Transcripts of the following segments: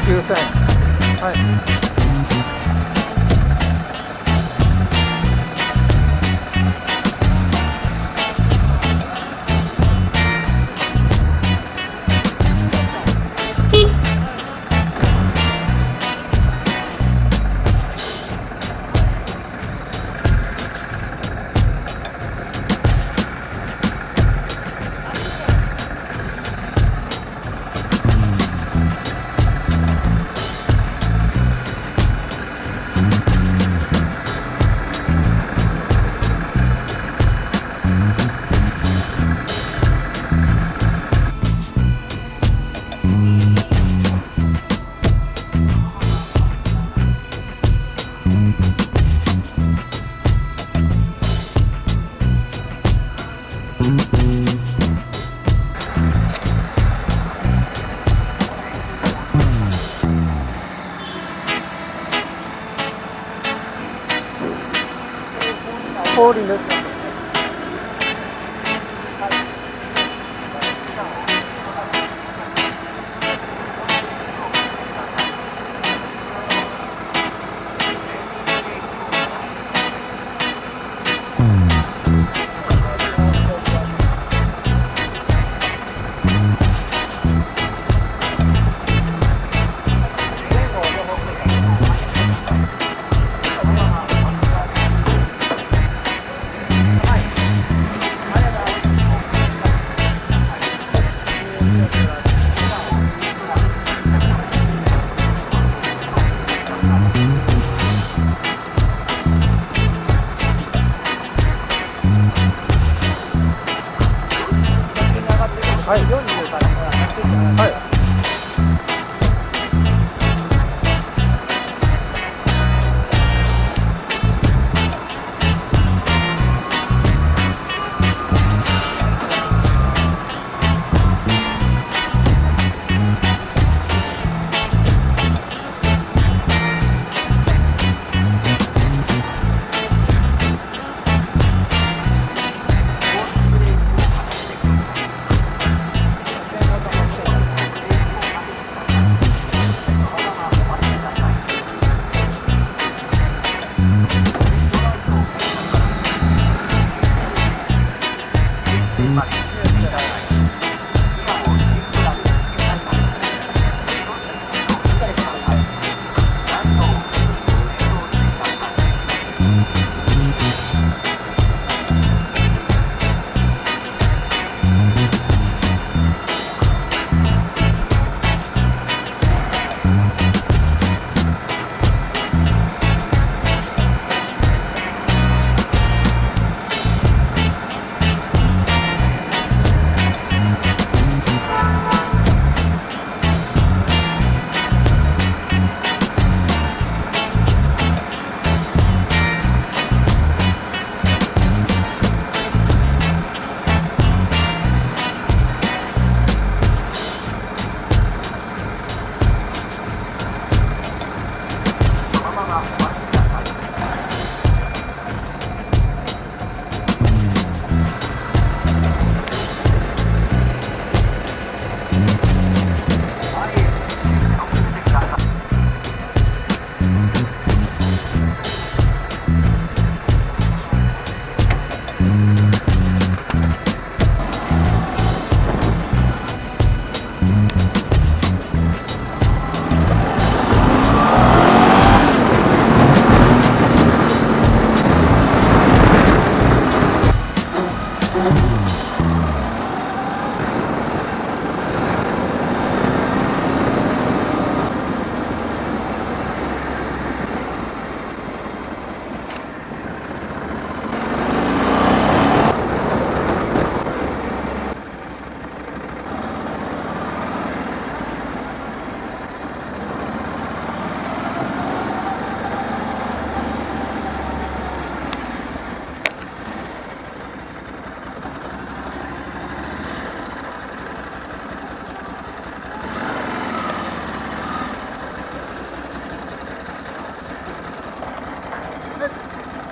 19000円。はい。氷塗って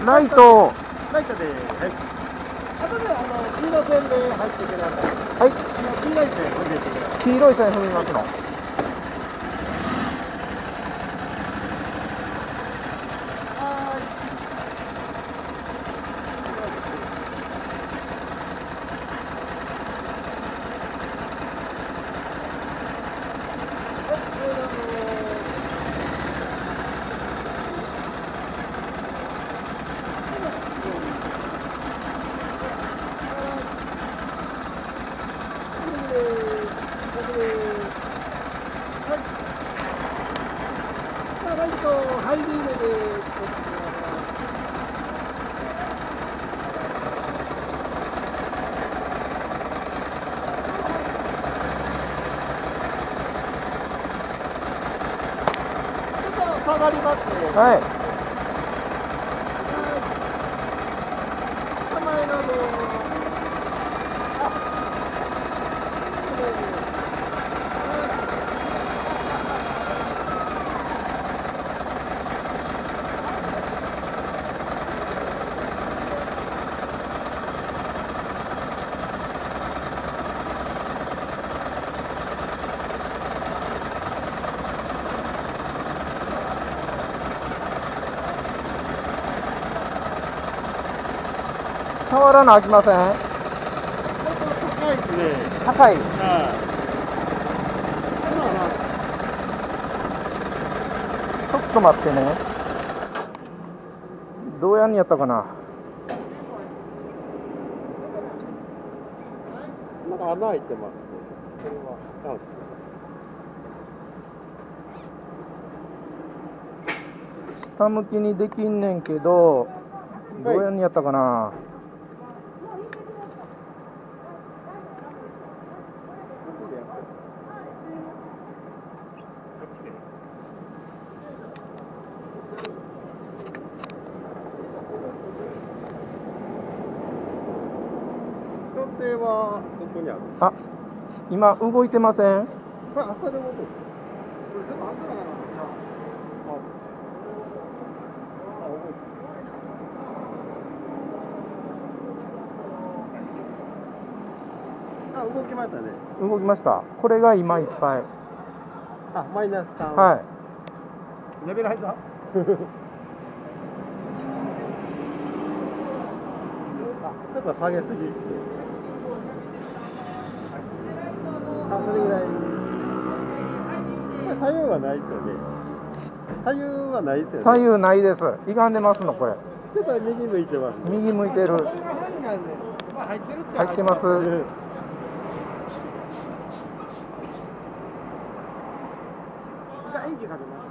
ライト。ライトで、はい。あとで黄色線で入ってください。はい。黄色い線踏んでいってください。黄色い線踏みますの。ライト入り目で下がりますね。はい。手前の触らなあきません。高いですね。高い。ちょっと待ってね。どうやんやったかな。なんか穴開いてますね。これは。下向きにできんねんけど、どうやんやったかな。調整はどこにある？あ、今動いてません。これ赤で動く。これ全部赤だから。動きましたね。動きました。これが今いっぱい。あ、マイナス3。はい。レベル入った？ちょっと下げすぎですね。あ、それぐらい。これ左右はないですよね。左右はないですよね。左右ないです。歪んでますのこれ。ちょっと右向いてます、ね。右向いてる。入ってるっちゃ入ってます。エンジンかけます。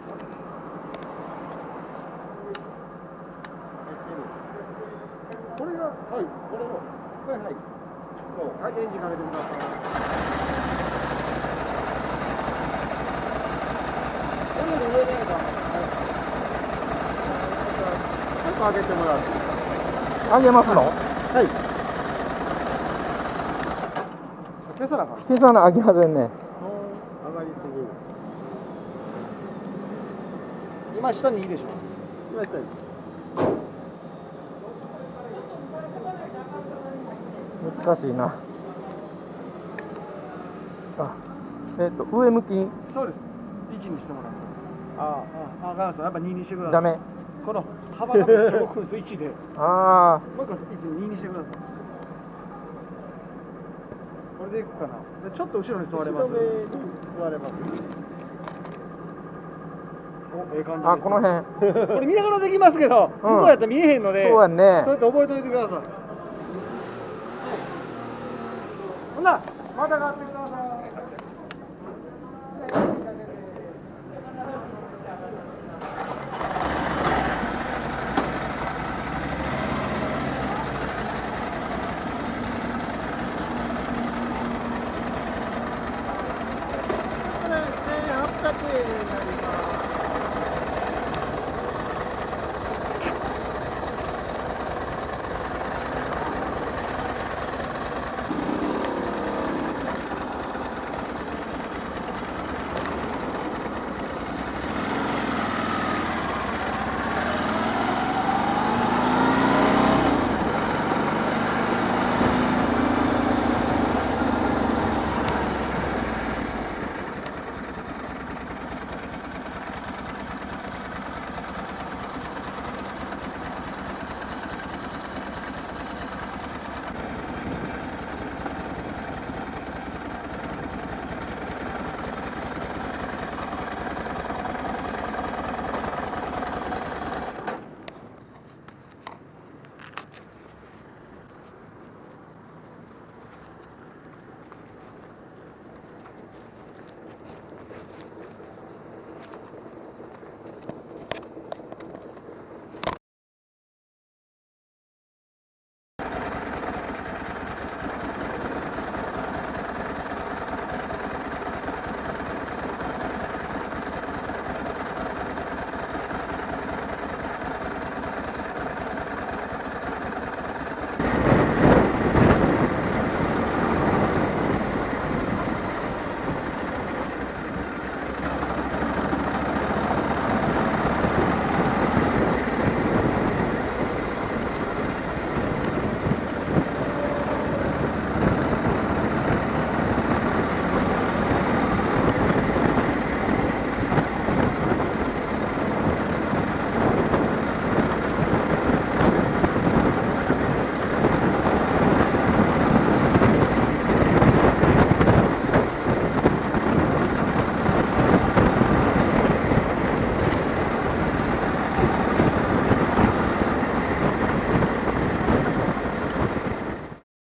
これが、はい、これを、これはい。はい、エンジンかけてください。これより上でやれば、ちょっと上げてもらっていいですか。上げますの？はい。消さなあかん。消さなあきませんね。上がりすぎ。今下にいいでしょ。今下に。難しいな。あ、上向き。そうです。1にしてもらう。ああ、わかります。やっぱ2にしてください。ダメ。この幅がめっちゃ動くんですよ、1で。ああ。もう一個1、2にしてください。これでいくかな。ちょっと後ろに座れます。後ろに座れます。お、ええ感じです。あ、この辺。これ見ながらできますけど、向こうやったら見えへんので、そうやね。そうやって覚えておいてください。ほな、またがってください。